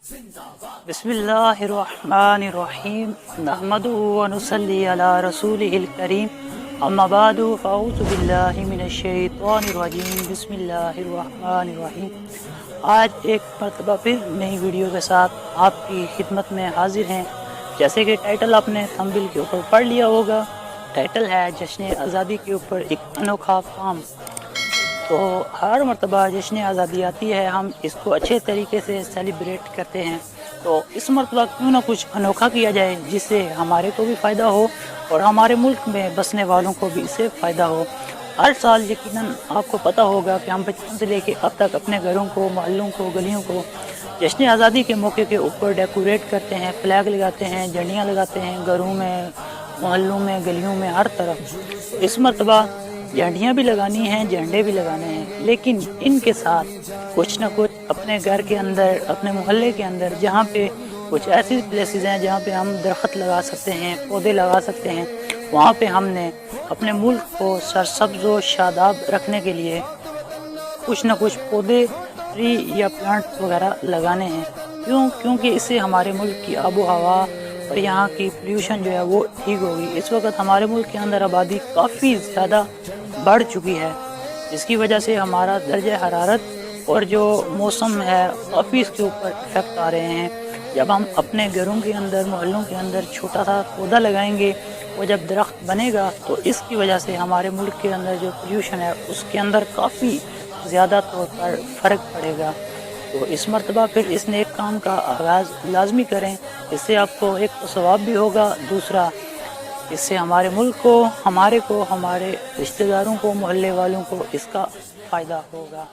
बिस्मिल्लाहिर्रहमानिर्रहीम नहमदुहु व नुसल्ली अला रसूलिहिल करीम अम्मा बादु फ़अऊज़ु बिल्लाहि मिनश शैतानिर रजीम बिस्मिल्लाहिर्रहमानिर्रहीम। आज एक मरतबा फिर नई वीडियो के साथ आपकी खिदमत में हाजिर हैं। जैसे कि टाइटल आपने थंबनेल के ऊपर पढ़ लिया होगा, टाइटल है जश्न आज़ादी के ऊपर एक अनोखा काम। तो हर मरतबा जश्न आज़ादी आती है, हम इसको अच्छे तरीके से सेलिब्रेट करते हैं। तो इस मरतबा क्यों ना कुछ अनोखा किया जाए जिससे हमारे को भी फ़ायदा हो और हमारे मुल्क में बसने वालों को भी इससे फ़ायदा हो। हर साल यकीनन आपको पता होगा कि हम बचपन से लेके अब तक अपने घरों को, मोहल्लों को, गलियों को जश्न आज़ादी के मौके के ऊपर डेकोरेट करते हैं, फ्लैग लगाते हैं, झंडियाँ लगाते हैं, घरों में, मोहल्लों में, गलियों में, हर तरफ। इस मरतबा झंडियाँ भी लगानी हैं, झंडे भी लगाने हैं, लेकिन इनके साथ कुछ ना कुछ अपने घर के अंदर, अपने मोहल्ले के अंदर, जहाँ पे कुछ ऐसी प्लेसेस हैं जहाँ पे हम दरख्त लगा सकते हैं, पौधे लगा सकते हैं, वहाँ पे हमने अपने मुल्क को सरसब्ज़ व शादाब रखने के लिए कुछ ना कुछ पौधे, ट्री या प्लांट वगैरह लगाने हैं। क्योंकि इससे हमारे मुल्क की आबो हवा और यहाँ की पोल्यूशन जो है वो ठीक होगी। इस वक्त हमारे मुल्क के अंदर आबादी काफ़ी ज़्यादा बढ़ चुकी है, जिसकी वजह से हमारा दर्जा हरारत और जो मौसम है काफ़ी इसके ऊपर इफेक्ट आ रहे हैं। जब हम अपने घरों के अंदर, मोहल्लों के अंदर छोटा सा पौधा लगाएंगे, वो जब दरख्त बनेगा तो इसकी वजह से हमारे मुल्क के अंदर जो पोल्यूशन है उसके अंदर काफ़ी ज़्यादा तौर पर फ़र्क पड़ेगा। तो इस मरतबा फिर इस नेक काम का आगाज़ लाजमी करें। इससे आपको एक तो सवाब भी होगा, दूसरा इससे हमारे मुल्क को, हमारे रिश्तेदारों को, मोहल्ले वालों को इसका फ़ायदा होगा।